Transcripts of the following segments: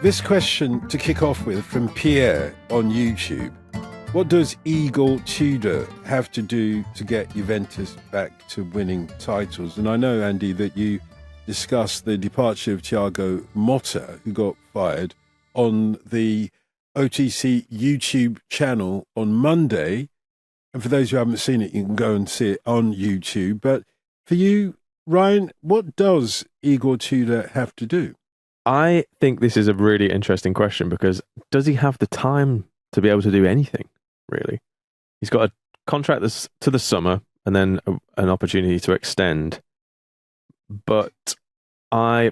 This question to kick off with from Pierre on YouTube. What does Igor Tudor have to do to get Juventus back to winning titles? And I know, Andy, that you discussed the departure of Thiago Motta, who got fired, on the OTC YouTube channel on Monday. And for those who haven't seen it, you can go and see it on YouTube. But for you, Ryan, what does Igor Tudor have to do? I think this is a really interesting question because does he have the time to be able to do anything, really? He's got a contract that's to the summer and then an opportunity to extend. But I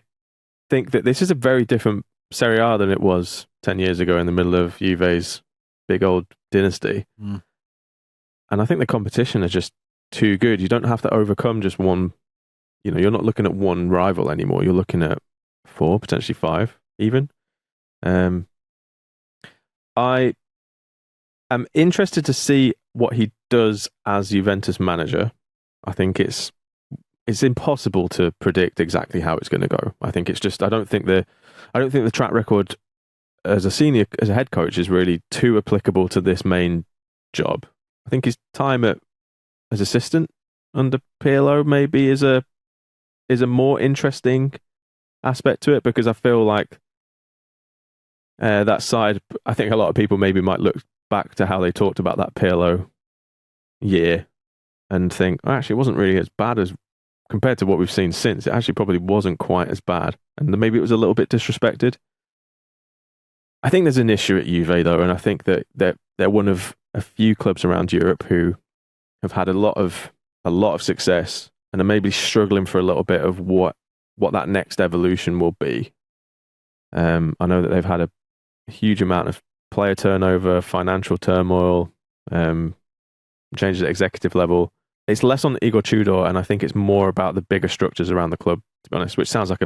think that this is a very different Serie A than it was 10 years ago in the middle of Juve's big old dynasty. And I think the competition is just too good. You don't have to overcome just one, you're not looking at one rival anymore. You're looking at 4, potentially 5 even. I am interested to see what he does as Juventus manager. I think it's impossible to predict exactly how it's going to go. I think it's just I don't think the track record as a head coach is really too applicable to this main job. I think his time as assistant under Pirlo maybe is a more interesting aspect to it, because I feel like that side, I think a lot of people maybe might look back to how they talked about that Pirlo year and think, actually, it wasn't really as bad as compared to what we've seen since. It actually probably wasn't quite as bad, and maybe it was a little bit disrespected. I think there's an issue at Juve though, and I think that they're one of a few clubs around Europe who have had a lot of success and are maybe struggling for a little bit of what that next evolution will be. I know that they've had a huge amount of player turnover, financial turmoil, changes at executive level. It's less on Igor Tudor, and I think it's more about the bigger structures around the club, to be honest, which sounds like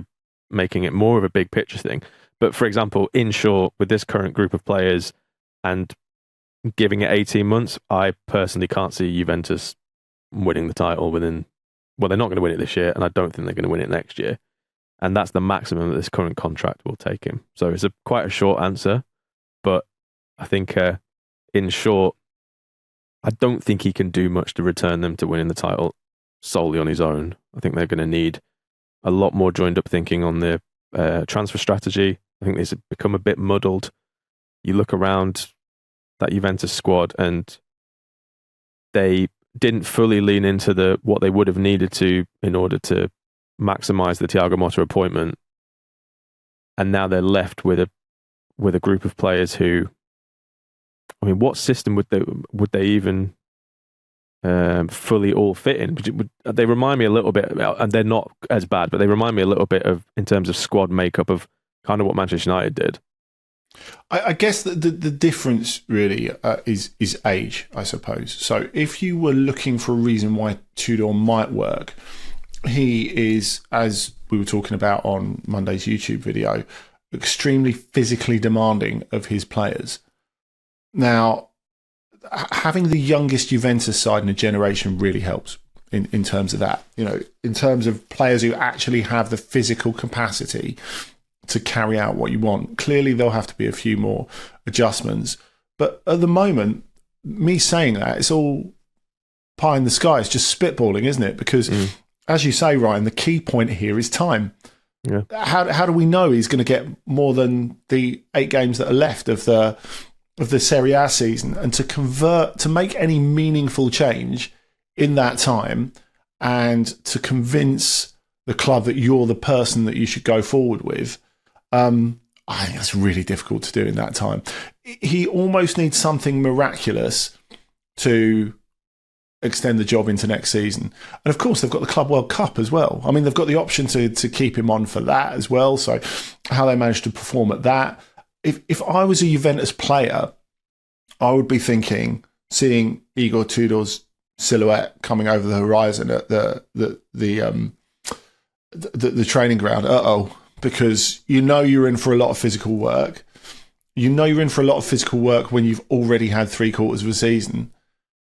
making it more of a big picture thing. But for example, in short, with this current group of players and giving it 18 months, I personally can't see Juventus winning the title within... Well, they're not going to win it this year, and I don't think they're going to win it next year. And that's the maximum that this current contract will take him. So it's quite a short answer, but I think in short, I don't think he can do much to return them to winning the title solely on his own. I think they're going to need a lot more joined up thinking on the transfer strategy. I think it's become a bit muddled. You look around that Juventus squad and they didn't fully lean into what they would have needed to in order to maximize the Thiago Motta appointment, and now they're left with a group of players who, I mean, what system would they even fully all fit in? They remind me a little bit, and they're not as bad, but they remind me a little bit of, in terms of squad makeup, of kind of what Manchester United did. I guess the difference really is age, I suppose. So if you were looking for a reason why Tudor might work, he is, as we were talking about on Monday's YouTube video, extremely physically demanding of his players. Now, having the youngest Juventus side in a generation really helps in terms of that. In terms of players who actually have the physical capacity to carry out what you want. Clearly, there'll have to be a few more adjustments. But at the moment, me saying that, it's all pie in the sky. It's just spitballing, isn't it? Because, as you say, Ryan, the key point here is time. Yeah. How do we know he's going to get more than the 8 games that are left of the Serie A season? And to make any meaningful change in that time and to convince the club that you're the person that you should go forward with, I think that's really difficult to do in that time. He almost needs something miraculous to extend the job into next season. And of course, they've got the Club World Cup as well. I mean, they've got the option to keep him on for that as well. So how they managed to perform at that. If I was a Juventus player, I would be thinking, seeing Igor Tudor's silhouette coming over the horizon at the training ground, because you're in for a lot of physical work. You're in for a lot of physical work when you've already had 3/4 of a season.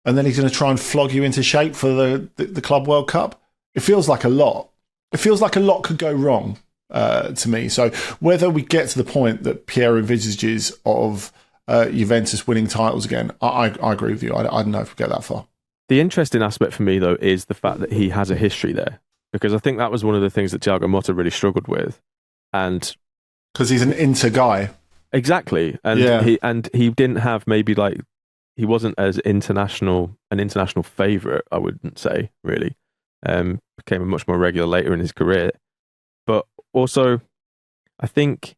And then he's going to try and flog you into shape for the Club World Cup. It feels like a lot. It feels like a lot could go wrong to me. So whether we get to the point that Pierre envisages of Juventus winning titles again, I agree with you. I don't know if we get that far. The interesting aspect for me, though, is the fact that he has a history there, because I think that was one of the things that Thiago Motta really struggled with, and because he's an Inter guy, exactly, and he didn't have maybe like he wasn't as an international favourite. I wouldn't say really. Became a much more regular later in his career, but also I think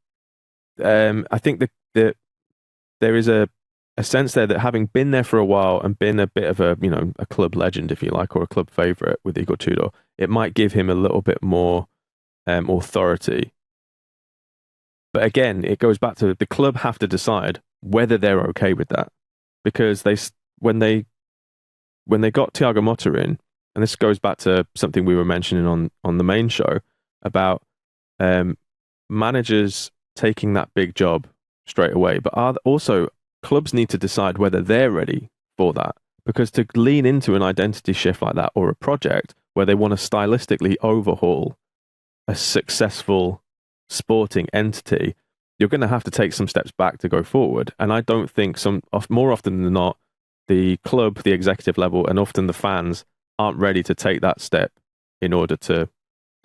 that there is a sense there that having been there for a while and been a bit of a club legend, if you like, or a club favourite with Igor Tudor, it might give him a little bit more authority. But again, it goes back to the club have to decide whether they're okay with that, because when they got Thiago Motta in, and this goes back to something we were mentioning on the main show about managers taking that big job straight away, but also clubs need to decide whether they're ready for that, because to lean into an identity shift like that, or a project where they want to stylistically overhaul a successful sporting entity, you're going to have to take some steps back to go forward. And I don't think more often than not, the club, the executive level, and often the fans aren't ready to take that step in order to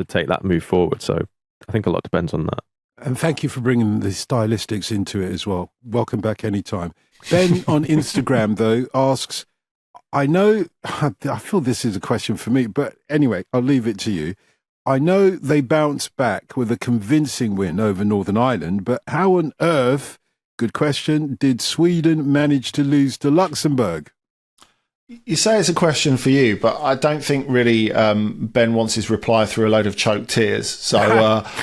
take that move forward. So I think a lot depends on that. And thank you for bringing the stylistics into it as well. Welcome back anytime. Ben on Instagram, though, asks, I feel this is a question for me, but anyway, I'll leave it to you. I know they bounced back with a convincing win over Northern Ireland, but how on earth, good question, did Sweden manage to lose to Luxembourg? You say it's a question for you, but I don't think really Ben wants his reply through a load of choked tears. So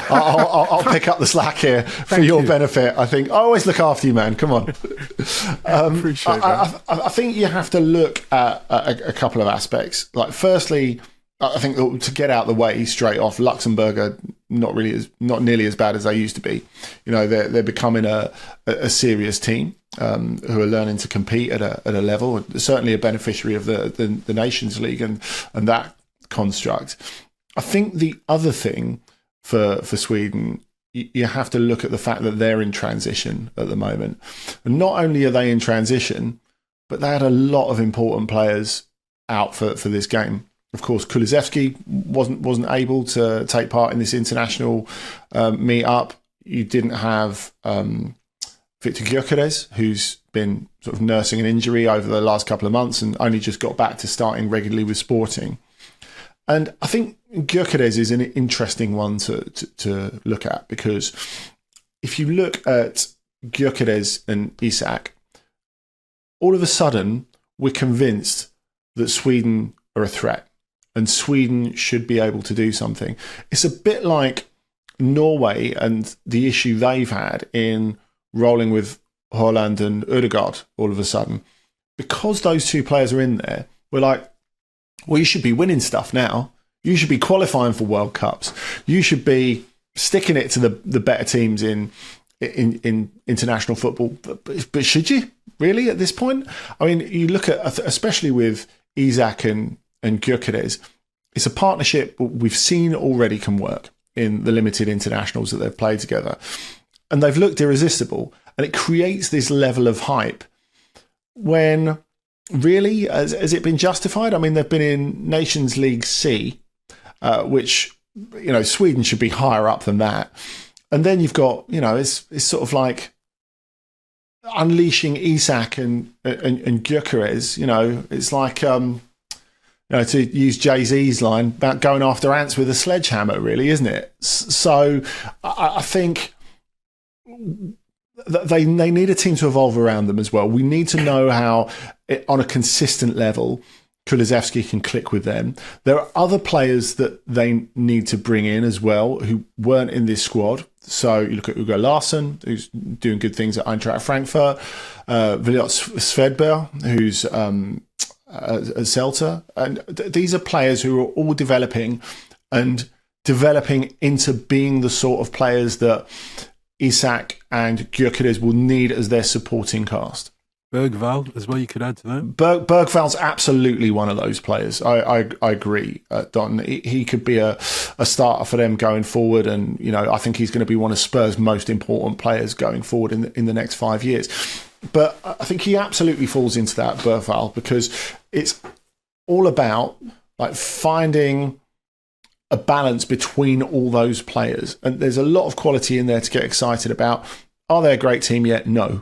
I'll pick up the slack here for your benefit. I think I always look after you, man. Come on. Appreciate that. I think you have to look at a couple of aspects. Like, firstly, I think to get out the way straight off, Luxembourg are not nearly as bad as they used to be. They're becoming a serious team who are learning to compete at a level. Certainly a beneficiary of the Nations League and that construct. I think the other thing for Sweden, you have to look at the fact that they're in transition at the moment. And not only are they in transition, but they had a lot of important players out for this game. Of course, Kulusevski wasn't able to take part in this international meet-up. You didn't have Victor Gyökeres, who's been sort of nursing an injury over the last couple of months and only just got back to starting regularly with Sporting. And I think Gyökeres is an interesting one to look at, because if you look at Gyökeres and Isak, all of a sudden we're convinced that Sweden are a threat. And Sweden should be able to do something. It's a bit like Norway and the issue they've had in rolling with Haaland and Ødegaard all of a sudden. Because those two players are in there, we're like, well, you should be winning stuff now. You should be qualifying for World Cups. You should be sticking it to the better teams in international football. But should you really at this point? I mean, you look at, especially with Isak and Gyökeres, it's a partnership we've seen already can work in the limited internationals that they've played together. And they've looked irresistible. And it creates this level of hype when really, has it been justified? I mean, they've been in Nations League C, which, Sweden should be higher up than that. And then you've got, it's sort of like unleashing Isak and Gyökeres, it's like... to use Jay-Z's line about going after ants with a sledgehammer, really, isn't it? So I think they need a team to evolve around them as well. We need to know how, on a consistent level, Kulusevski can click with them. There are other players that they need to bring in as well who weren't in this squad. So you look at Hugo Larsson, who's doing good things at Eintracht Frankfurt, Viliot Svedberg, who's... at Celta, and these are players who are all developing into being the sort of players that Isak and Gyökeres will need as their supporting cast. Bergvall as well, you could add to that? Bergvall's absolutely one of those players. I agree, Don. He could be a starter for them going forward, and I think he's going to be one of Spurs' most important players going forward in the next 5 years. But I think he absolutely falls into that, Bergvall, because it's all about finding a balance between all those players. And there's a lot of quality in there to get excited about. Are they a great team yet? No.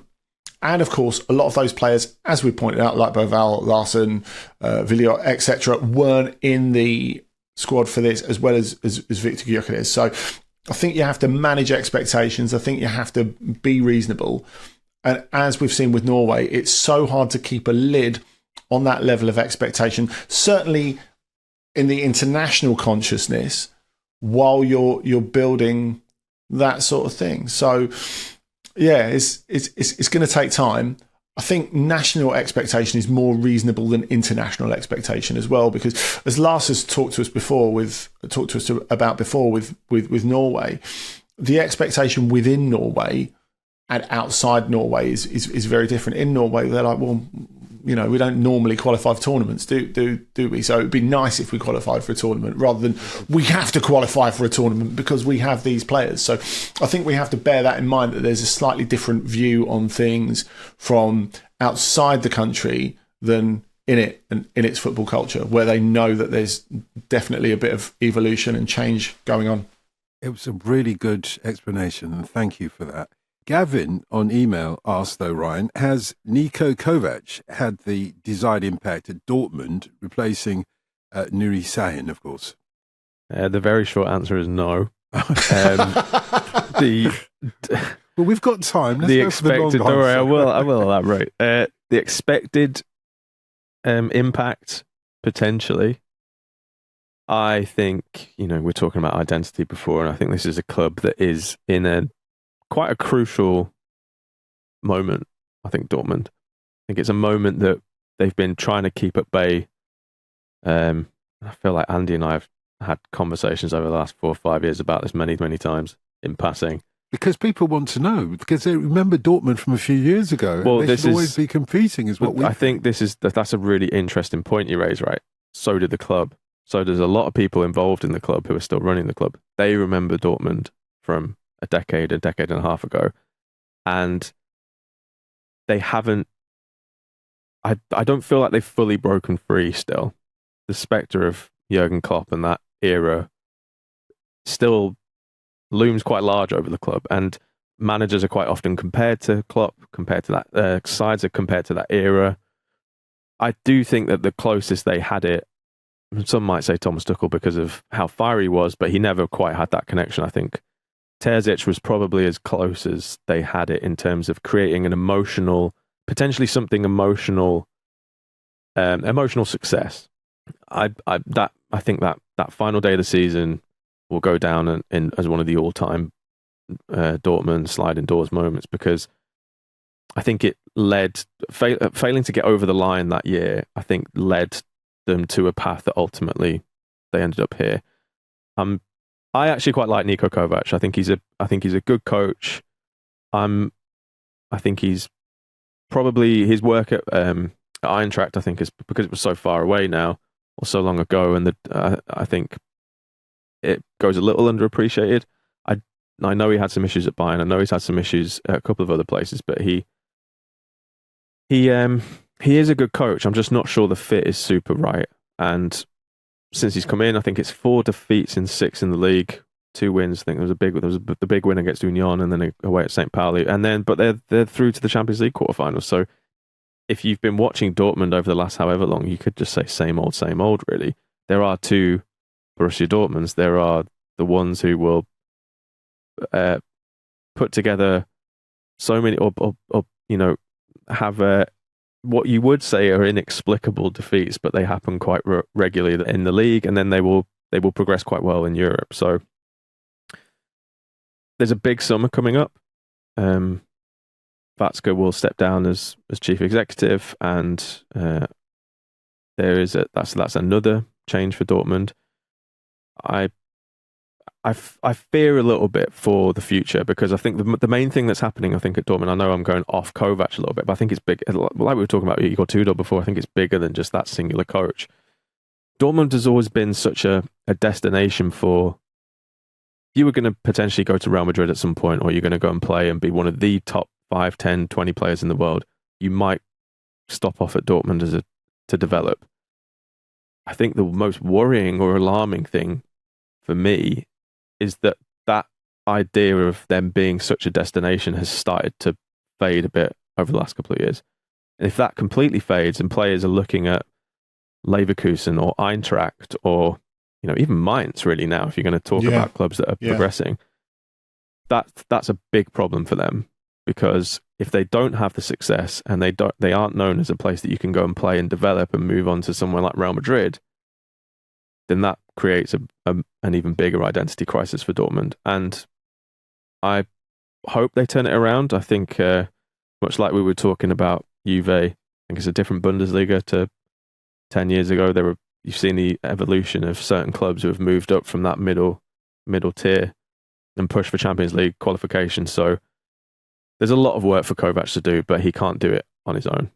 And of course, a lot of those players, as we pointed out, like Bergvall, Larsen, Villiot, etc., weren't in the squad for this, as well as Victor Gyökeres. So I think you have to manage expectations. I think you have to be reasonable. And as we've seen with Norway, it's so hard to keep a lid on that level of expectation, certainly in the international consciousness, while you're building that sort of thing. So yeah, it's going to take time. I think national expectation is more reasonable than international expectation as well, because as Lars has talked to us about before with Norway, the expectation within Norway and outside Norway is very different. In Norway, they're like, well, we don't normally qualify for tournaments, do we? So it'd be nice if we qualified for a tournament rather than we have to qualify for a tournament because we have these players. So I think we have to bear that in mind, that there's a slightly different view on things from outside the country than in it and in its football culture, where they know that there's definitely a bit of evolution and change going on. It was a really good explanation, and thank you for that. Gavin on email asked, though, Ryan, has Niko Kovač had the desired impact at Dortmund, replacing Nuri Sahin, of course? The very short answer is no. Well, we've got time. Let's the go for the long expected. Don't worry, answer. I will elaborate. The expected impact, potentially. I think, we're talking about identity before, and I think this is a club that is in quite a crucial moment. I think Dortmund. I think it's a moment that they've been trying to keep at bay. I feel like Andy and I have had conversations over the last 4 or 5 years about this many, many times in passing. Because people want to know, because they remember Dortmund from a few years ago. Well, they should always be competing, is what we I think that's a really interesting point you raise, right? So did the club. So there's a lot of people involved in the club who are still running the club. They remember Dortmund from a decade and a half ago, and they haven't. I don't feel like they've fully broken free still. The spectre of Jurgen Klopp and that era still looms quite large over the club, and managers are quite often compared to Klopp, compared to that sides are compared to that era. I do think that the closest they had it, some might say Thomas Tuchel because of how fiery he was, but he never quite had that connection. I think Terzic was probably as close as they had it in terms of creating an potentially something emotional success. I think that final day of the season will go down as one of the all-time Dortmund sliding doors moments, because I think it led failing to get over the line that year. I think led them to a path that ultimately they ended up here. I actually quite like Niko Kovač. I think he's a good coach. I think he's probably his work at Eintracht, I think, is because it was so far away now or so long ago, and I think it goes a little underappreciated. I know he had some issues at Bayern. I know he's had some issues at a couple of other places, but he is a good coach. I'm just not sure the fit is super right. And since he's come in, I think it's 4 defeats in 6 in the league, 2 wins. I think there was the big win against Union, and then away at St. Pauli, but they're through to the Champions League quarterfinals. So if you've been watching Dortmund over the last however long, you could just say same old, really. There are 2 Borussia Dortmunds. There are the ones who will put together so many, or have what you would say are inexplicable defeats, but they happen quite regularly in the league, and then they will progress quite well in Europe. So there's a big summer coming up. Watzke will step down as chief executive, and there is that's another change for Dortmund. I I fear a little bit for the future, because I think the main thing that's happening, I think, at Dortmund, I know I'm going off Kovač a little bit, but I think it's big. Like we were talking about Igor Tudor before, I think it's bigger than just that singular coach. Dortmund has always been such a destination for, you were going to potentially go to Real Madrid at some point, or you're going to go and play and be one of the top 5, 10, 20 players in the world. You might stop off at Dortmund to develop. I think the most worrying or alarming thing for me is that idea of them being such a destination has started to fade a bit over the last couple of years. And if that completely fades and players are looking at Leverkusen or Eintracht or even Mainz, really, now, if you're going to talk about clubs that are progressing, that's a big problem for them, because if they don't have the success and they aren't known as a place that you can go and play and develop and move on to somewhere like Real Madrid, then that creates an even bigger identity crisis for Dortmund. And I hope they turn it around. I think, much like we were talking about Juve, I think it's a different Bundesliga to 10 years ago. You've seen the evolution of certain clubs who have moved up from that middle tier and pushed for Champions League qualification. So there's a lot of work for Kovač to do, but he can't do it on his own.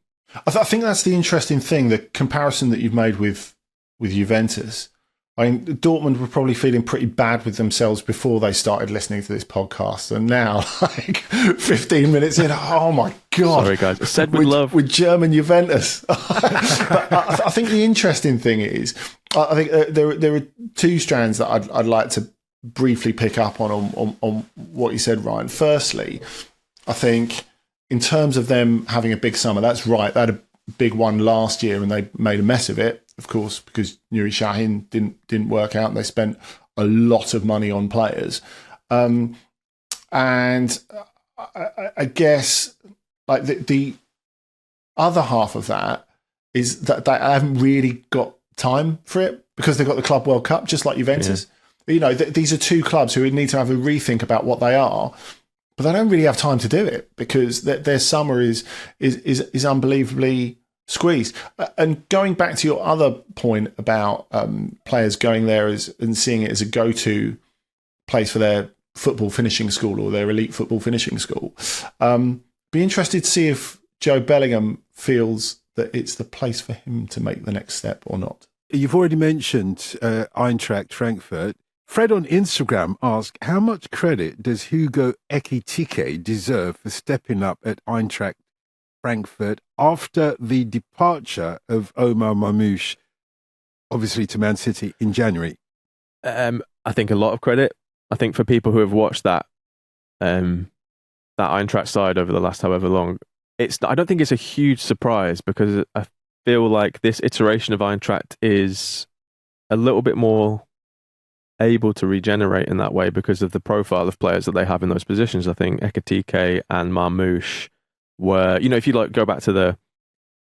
I think that's the interesting thing, the comparison that you've made with Juventus. I mean, Dortmund were probably feeling pretty bad with themselves before they started listening to this podcast. And now, like 15 minutes in, oh my God. Sorry, guys. I said with love. With German Juventus. But I think the interesting thing is, I think there are two strands that I'd like to briefly pick up on what you said, Ryan. Firstly, I think in terms of them having a big summer, that's right. They had a big one last year and they made a mess of it, of course, because Nuri Sahin didn't work out and they spent a lot of money on players. And I guess like the other half of that is that they haven't really got time for it because they've got the Club World Cup, just like Juventus. Yeah. These are two clubs who would need to have a rethink about what they are, but they don't really have time to do it because their summer is unbelievably squeezed. And going back to your other point about players going there and seeing it as a go-to place for their football finishing school or their elite football finishing school, be interested to see if Joe Bellingham feels that it's the place for him to make the next step or not. You've already mentioned Eintracht Frankfurt. Fred on Instagram asked, how much credit does Hugo Ekitike deserve for stepping up at Eintracht Frankfurt after the departure of Omar Mamouche, obviously to Man City in January? I think a lot of credit. I think for people who have watched that Eintracht side over the last however long, I don't think it's a huge surprise because I feel like this iteration of Eintracht is a little bit more able to regenerate in that way because of the profile of players that they have in those positions. I think Ekitike and Marmouche were, if you go back to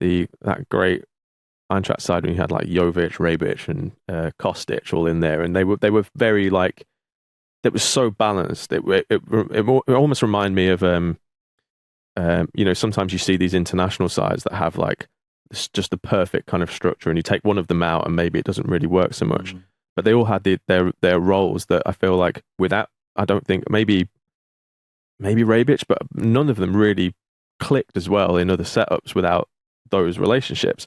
that great Eintracht side when you had like Jovic, Rebic, and Kostic all in there, and they were very like, it was so balanced. It almost reminded me of sometimes you see these international sides that have like just the perfect kind of structure, and you take one of them out, and maybe it doesn't really work so much. Mm. But they all had their roles that I feel like without, I don't think maybe Rebic, but none of them really clicked as well in other setups without those relationships.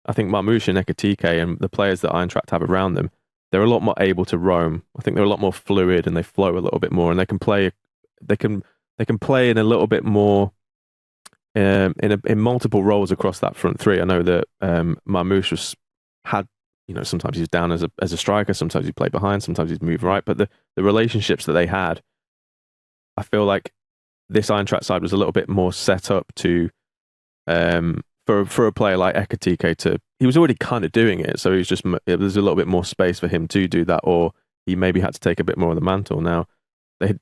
I think Marmouche and Ekitike and the players that Eintracht have around them, they're a lot more able to roam. I think they're a lot more fluid and they flow a little bit more, and they can play in a little bit more in multiple roles across that front three. I know that Marmouche had, sometimes he's down as a striker, sometimes he played behind, sometimes he's moved right, but the relationships that they had, I feel like this Eintracht side was a little bit more set up to for a player like Ekitike he was already kind of doing it, so there's a little bit more space for him to do that, or he maybe had to take a bit more of the mantle. Now they're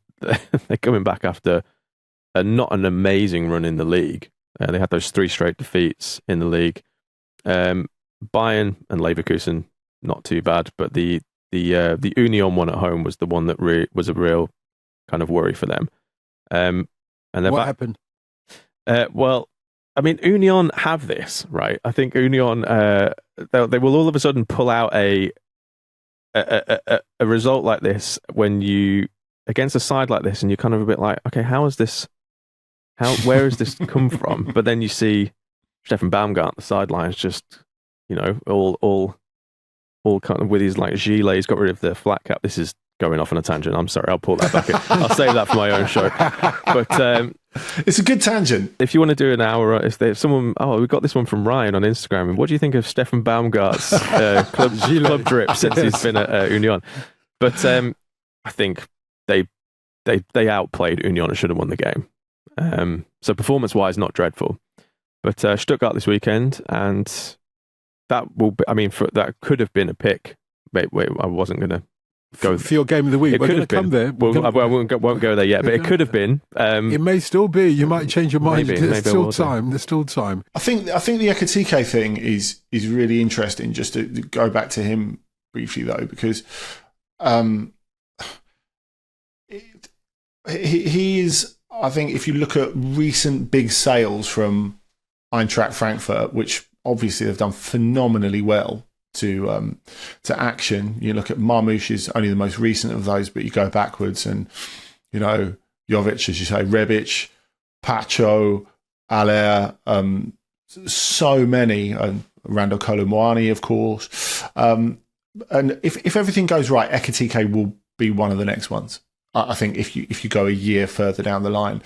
coming back after not an amazing run in the league. They had those 3 straight defeats in the league. Bayern and Leverkusen, not too bad, but the Union one at home was the one that was a real kind of worry for them. And what happened? Well, I mean, Union have this, right? I think Union, they will all of a sudden pull out a a result like this, when you against a side like this, and you're kind of a bit like, okay, where has this come from? But then you see Stefan Baumgart, the sidelines, just, you know, all kind of with his like gilet. He's got rid of the flat cap. This is going off on a tangent. I'm sorry. I'll pull that back in. I'll save that for my own show. But it's a good tangent. If you want to do an hour, if someone, we got this one from Ryan on Instagram. And what do you think of Stefan Baumgart's club drip since he's been at Union? But I think they outplayed Union and should have won the game. So performance-wise, not dreadful. But Stuttgart this weekend, and that will be, that could have been a pick. Wait, I wasn't going to go for your game of the week. We're going to come there. I won't go there yet, but it could have been. It may still be. You might change your mind. Maybe There's still time. There's still time. I think the Ekitike thing is really interesting. Just to go back to him briefly though, because he is. I think if you look at recent big sales from Eintracht Frankfurt, which obviously they've done phenomenally well to Action. You look at Marmoush is only the most recent of those, but you go backwards and, you know, Jovic, as you say, Rebic, Pacho, Aller, so many, Randall Colomwani, of course. And if everything goes right, Ekitike will be one of the next ones. I think if you go a year further down the line.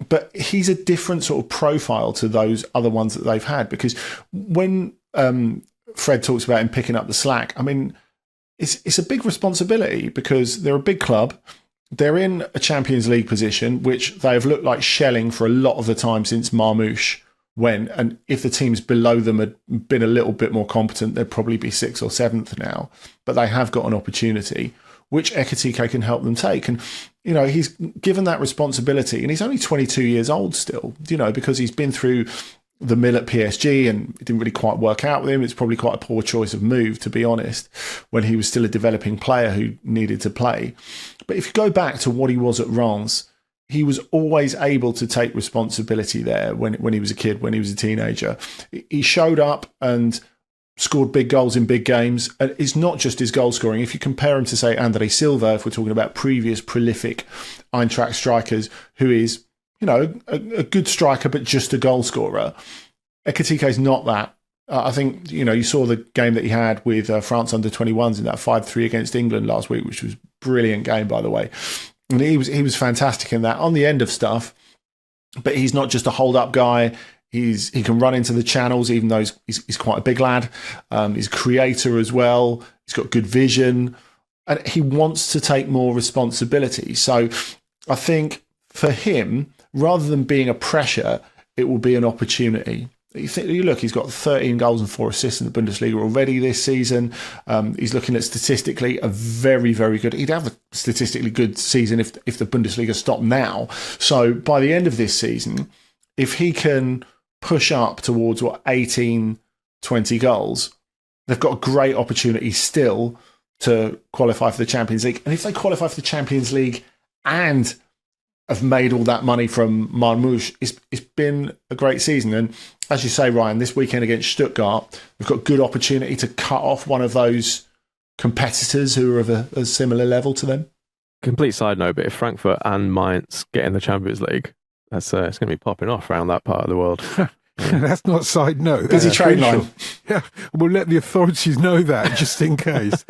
But he's a different sort of profile to those other ones that they've had, because when Fred talks about him picking up the slack, I mean, it's a big responsibility because they're a big club. They're in a Champions League position, which they have looked like shelling for a lot of the time since Marmoush went. And if the teams below them had been a little bit more competent, they'd probably be 6th or 7th now. But they have got an opportunity, which Ekitike can help them take. And, you know, he's given that responsibility, and he's only 22 years old still, you know, because he's been through the mill at PSG and it didn't really quite work out with him. It's probably quite a poor choice of move, to be honest, when he was still a developing player who needed to play. But if you go back to what he was at Reims, he was always able to take responsibility there when he was a kid, when he was a teenager. He showed up and scored big goals in big games. And it's not just his goal scoring. If you compare him to, say, Andre Silva, if we're talking about previous prolific Eintracht strikers, who is, you know, a good striker, but just a goal scorer, Ekitike is not that. I think, you know, you saw the game that he had with France under-21s in that 5-3 against England last week, which was a brilliant game, by the way. And he was fantastic in that on the end of stuff. But he's not just a hold-up guy. He can run into the channels, even though he's quite a big lad. He's a creator as well. He's got good vision. And he wants to take more responsibility. So I think for him, rather than being a pressure, it will be an opportunity. You look, he's got 13 goals and 4 assists in the Bundesliga already this season. He's looking at statistically a very, very good. He'd have a statistically good season if the Bundesliga stopped now. So by the end of this season, if he can push up towards 18, 20 goals, they've got a great opportunity still to qualify for the Champions League. And if they qualify for the Champions League and have made all that money from Marmoush, it's been a great season. And as you say, Ryan, this weekend against Stuttgart, we've got good opportunity to cut off one of those competitors who are of a similar level to them. Complete side note, but if Frankfurt and Mainz get in the Champions League, that's it's going to be popping off around that part of the world. That's not side note. Busy train line. Yeah, we'll let the authorities know that just in case.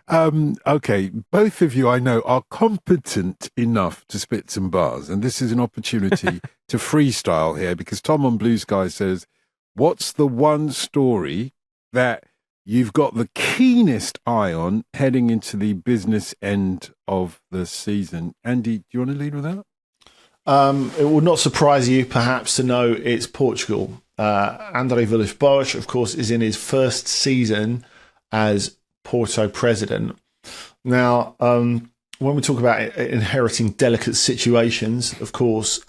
Okay, both of you I know are competent enough to spit some bars, and this is an opportunity to freestyle here, because Tom on Blue Sky says, what's the one story that you've got the keenest eye on heading into the business end of the season? Andy, do you want to lead with that? It will not surprise you, perhaps, to know it's Portugal. André Villas-Boas, of course, is in his first season as Porto president. Now, when we talk about inheriting delicate situations, of course,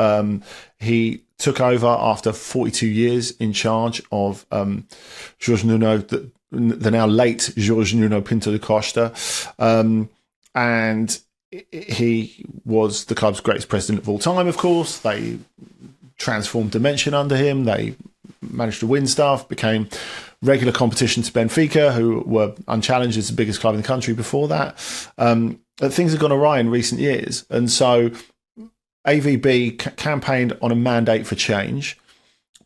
he took over after 42 years in charge of Jorge Nuno, the now late Jorge Nuno Pinto da Costa, and he was the club's greatest president of all time, of course. They transformed Dimension under him. They managed to win stuff, became regular competition to Benfica, who were unchallenged as the biggest club in the country before that. Things have gone awry in recent years. And so AVB campaigned on a mandate for change.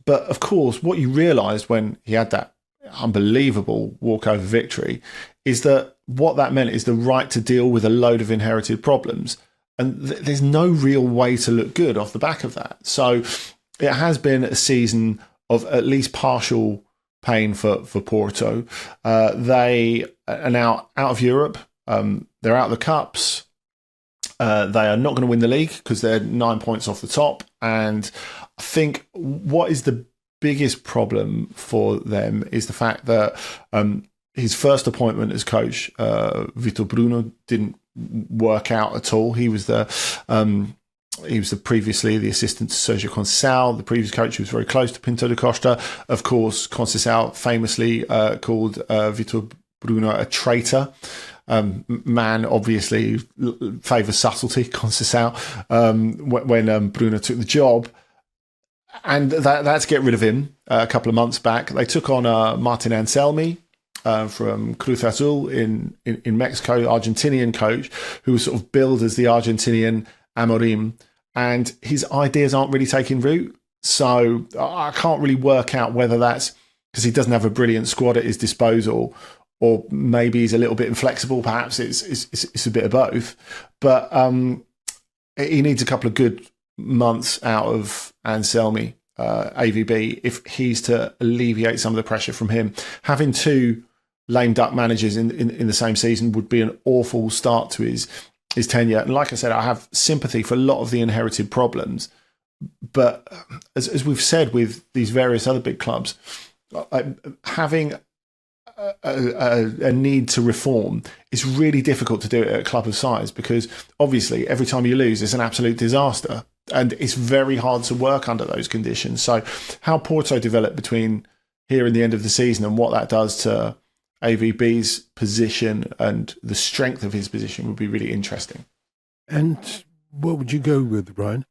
But of course, what you realised when he had that unbelievable walkover victory is that what that meant is the right to deal with a load of inherited problems. And there's no real way to look good off the back of that. So it has been a season of at least partial pain for Porto. They are now out of Europe. They're out of the Cups. They are not going to win the league because they're 9 points off the top. And I think what is the biggest problem for them is the fact that his first appointment as coach, Vitor Bruno, didn't work out at all. He was previously the assistant to Sergio Conceição, the previous coach who was very close to Pinto da Costa. Of course, Conceição famously called Vitor Bruno a traitor. Man obviously favours subtlety, Conceição, when Bruno took the job. And that's get rid of him a couple of months back. They took on Martin Anselmi from Cruz Azul in Mexico, Argentinian coach, who was sort of billed as the Argentinian Amorim. And his ideas aren't really taking root. So I can't really work out whether that's because he doesn't have a brilliant squad at his disposal, or maybe he's a little bit inflexible. Perhaps it's a bit of both. But he needs a couple of good months out of Anselmi, AVB, if he's to alleviate some of the pressure from him. Having two lame duck managers in the same season would be an awful start to his tenure. And like I said, I have sympathy for a lot of the inherited problems. But as we've said with these various other big clubs, having a need to reform is really difficult to do it at a club of size, because obviously every time you lose, it's an absolute disaster. And it's very hard to work under those conditions. So how Porto develop between here and the end of the season and what that does to AVB's position and the strength of his position would be really interesting. And what would you go with, Ryan?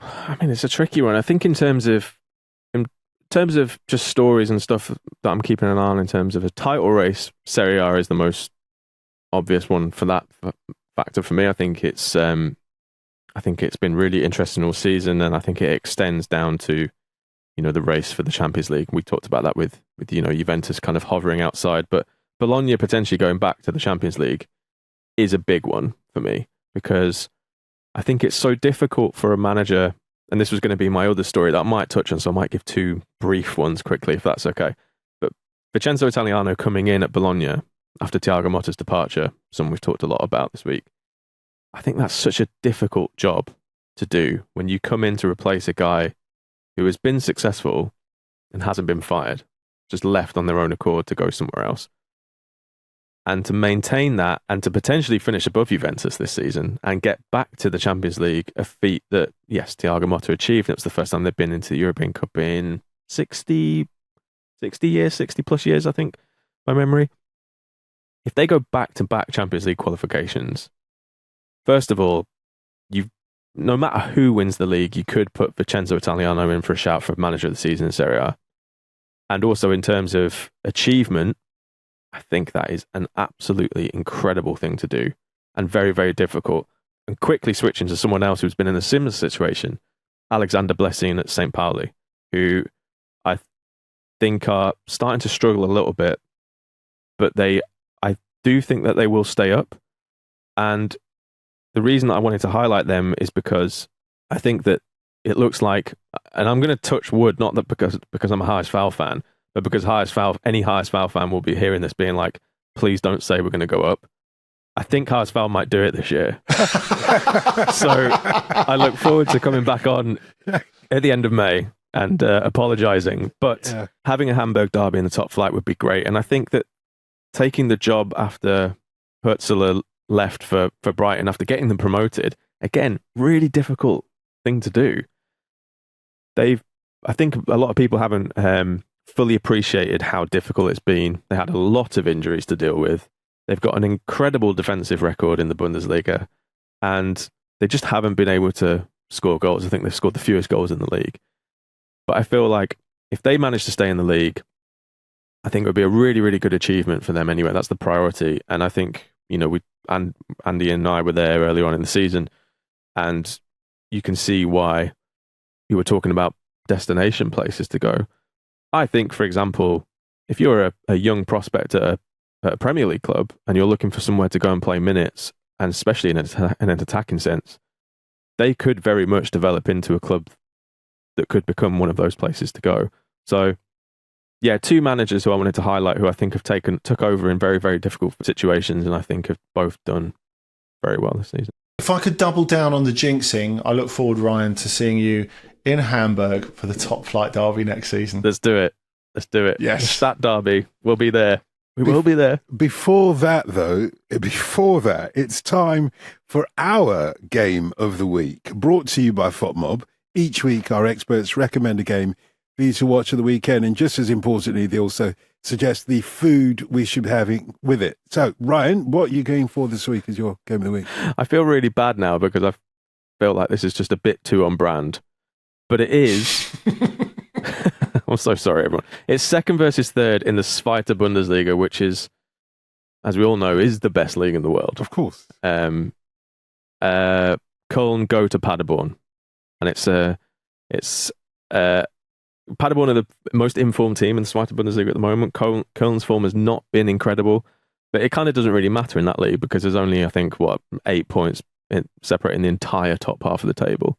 I mean, it's a tricky one. I think in terms of just stories and stuff that I'm keeping an eye on in terms of a title race, Serie A is the most obvious one for that factor for me. I think it's been really interesting all season, and I think it extends down to, the race for the Champions League. We talked about that with Juventus kind of hovering outside, but Bologna potentially going back to the Champions League is a big one for me, because I think it's so difficult for a manager, and this was going to be my other story that I might touch on, so I might give two brief ones quickly, if that's okay. But Vincenzo Italiano coming in at Bologna after Thiago Motta's departure, someone we've talked a lot about this week, I think that's such a difficult job to do when you come in to replace a guy who has been successful and hasn't been fired, just left on their own accord to go somewhere else. And to maintain that and to potentially finish above Juventus this season and get back to the Champions League, a feat that, yes, Thiago Motta achieved. And it was the first time they've been into the European Cup in 60 plus years, I think, by memory. If they go back-to-back Champions League qualifications, first of all, no matter who wins the league, you could put Vincenzo Italiano in for a shout for manager of the season in Serie A. And also in terms of achievement, I think that is an absolutely incredible thing to do and very, very difficult. And quickly switching to someone else who's been in a similar situation, Alexander Blessing at St. Pauli, who I think are starting to struggle a little bit, but I do think that they will stay up. And the reason that I wanted to highlight them is because I think that it looks like, and I'm going to touch wood, not that because I'm a Highest Foul fan, but because any Highest Foul fan will be hearing this being like, please don't say we're going to go up. I think Highest Foul might do it this year. So I look forward to coming back on at the end of May and apologising. But having a Hamburg derby in the top flight would be great. And I think that taking the job after Hutzler left for Brighton after getting them promoted, again, really difficult thing to do. I think a lot of people haven't fully appreciated how difficult it's been. They had a lot of injuries to deal with. They've got an incredible defensive record in the Bundesliga, and they just haven't been able to score goals. I think they've scored the fewest goals in the league. But I feel like if they manage to stay in the league, I think it would be a really, really good achievement for them anyway. That's the priority. And I think, Andy and I were there earlier on in the season, and you can see why you were talking about destination places to go. I think, for example, if you're a young prospect at a Premier League club and you're looking for somewhere to go and play minutes, and especially in an attacking sense, they could very much develop into a club that could become one of those places to go. So, yeah, two managers who I wanted to highlight who I think have took over in very, very difficult situations, and I think have both done very well this season. If I could double down on the jinxing, I look forward, Ryan, to seeing you in Hamburg for the top flight derby next season. Let's do it. Yes. That derby. We'll be there. We will be there. Before that, it's time for our game of the week, brought to you by FotMob. Each week, our experts recommend a game for you to watch at the weekend, and just as importantly, they also suggest the food we should be having with it. So, Ryan, what are you going for this week as your game of the week? I feel really bad now because I feel like this is just a bit too on brand, but it is. I'm so sorry, everyone. It's second versus third in the Zweite Bundesliga, which is, as we all know, is the best league in the world. Of course. Köln go to Paderborn, and it's Paderborn are the most informed team in the Zweite Bundesliga at the moment. Köln's form has not been incredible, but it kind of doesn't really matter in that league because there's only, I think, 8 points separating the entire top half of the table.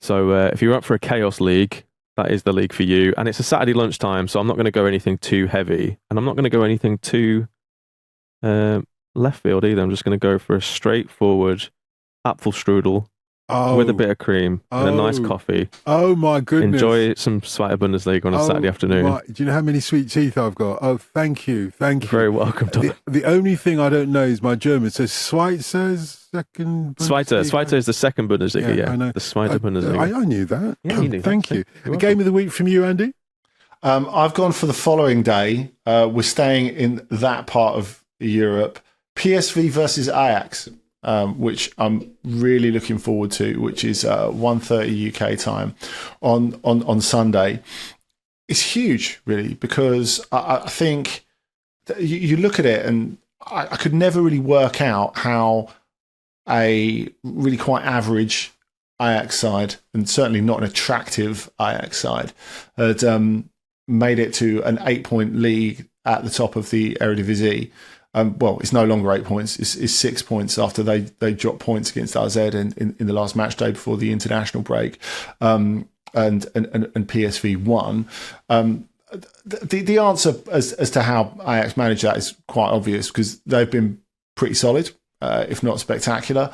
So if you're up for a chaos league, that is the league for you. And it's a Saturday lunchtime, so I'm not going to go anything too heavy, and I'm not going to go anything too left field either. I'm just going to go for a straightforward Apfelstrudel with a bit of cream and a nice coffee. Oh my goodness! Enjoy some Zweite Bundesliga on a Saturday afternoon. Do you know how many sweet teeth I've got? Oh, thank you. You're very welcome, Tom. The only thing I don't know is my German. So Schweizer's second Bundesliga? Zweite is the second Bundesliga, yeah. I know. The Zweite Bundesliga. I knew that. Yeah, you knew Thank that. you. You're The game of the week from you, Andy? I've gone for the following day. We're staying in that part of Europe. PSV versus Ajax, which I'm really looking forward to, which is 1:30 UK time on Sunday. It's huge, really, because I think that you look at it and I could never really work out how a really quite average Ajax side, and certainly not an attractive Ajax side, had made it to an 8-point lead at the top of the Eredivisie. Well, it's no longer 8 points. It's 6 points after they dropped points against AZ in the last match day before the international break, and PSV won. The answer as to how Ajax managed that is quite obvious because they've been pretty solid, if not spectacular,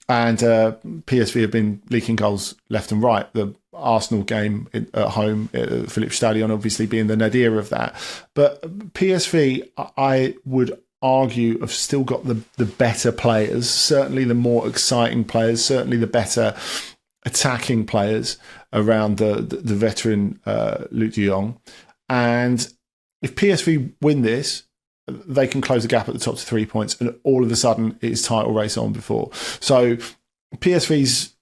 and PSV have been leaking goals left and right. The Arsenal game at home at Philippsstadion obviously being the nadir of that, but PSV I would argue have still got the better players, certainly the more exciting players, certainly the better attacking players around the veteran Luc de Jong. And if PSV win this, they can close the gap at the top to 3 points, and all of a sudden it's title race on before. So PSV's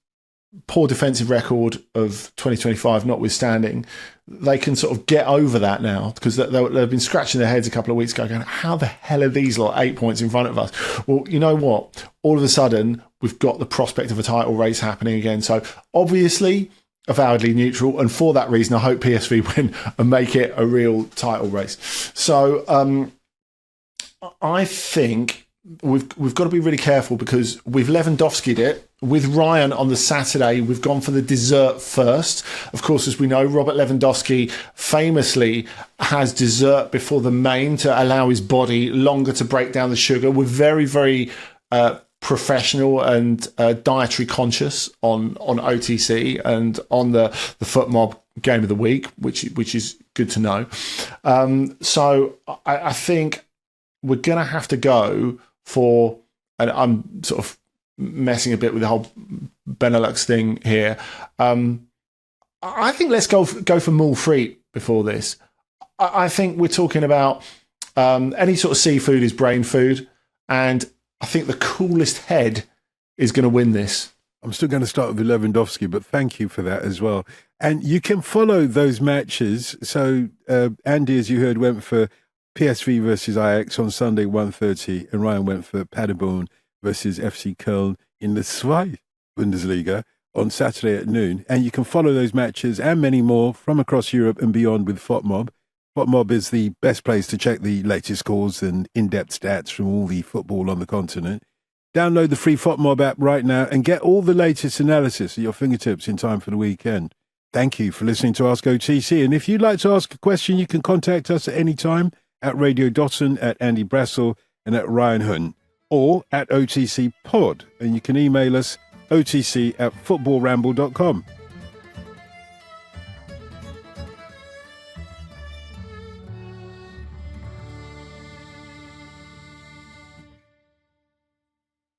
poor defensive record of 2025 notwithstanding, they can sort of get over that now because they've been scratching their heads a couple of weeks ago going, how the hell are these 8 points in front of us? Well, you know what? All of a sudden, we've got the prospect of a title race happening again. So obviously, avowedly neutral. And for that reason, I hope PSV win and make it a real title race. So I think we've got to be really careful because we've Lewandowski'd it. With Ryan on the Saturday, we've gone for the dessert first. Of course, as we know, Robert Lewandowski famously has dessert before the main to allow his body longer to break down the sugar. We're very, very professional and dietary conscious on OTC and on the FotMob game of the week, which is good to know. So I think we're going to have to go for, and I'm sort of messing a bit with the whole Benelux thing here. I think let's go for Moule Frites before this. I think we're talking about any sort of seafood is brain food, and I think the coolest head is going to win this. I'm still going to start with Lewandowski, but thank you for that as well. And you can follow those matches. So Andy, as you heard, went for PSV versus Ajax on Sunday, 1:30, and Ryan went for Paderborn versus FC Köln in the Zweite Bundesliga on Saturday at noon. And you can follow those matches and many more from across Europe and beyond with FotMob. FotMob is the best place to check the latest scores and in-depth stats from all the football on the continent. Download the free FotMob app right now and get all the latest analysis at your fingertips in time for the weekend. Thank you for listening to Ask OTC. And if you'd like to ask a question, you can contact us at any time at Radio Dotun, at Andy Brassel, and at Ryan Hunn, or at OTC Pod. And you can email us otc@footballramble.com.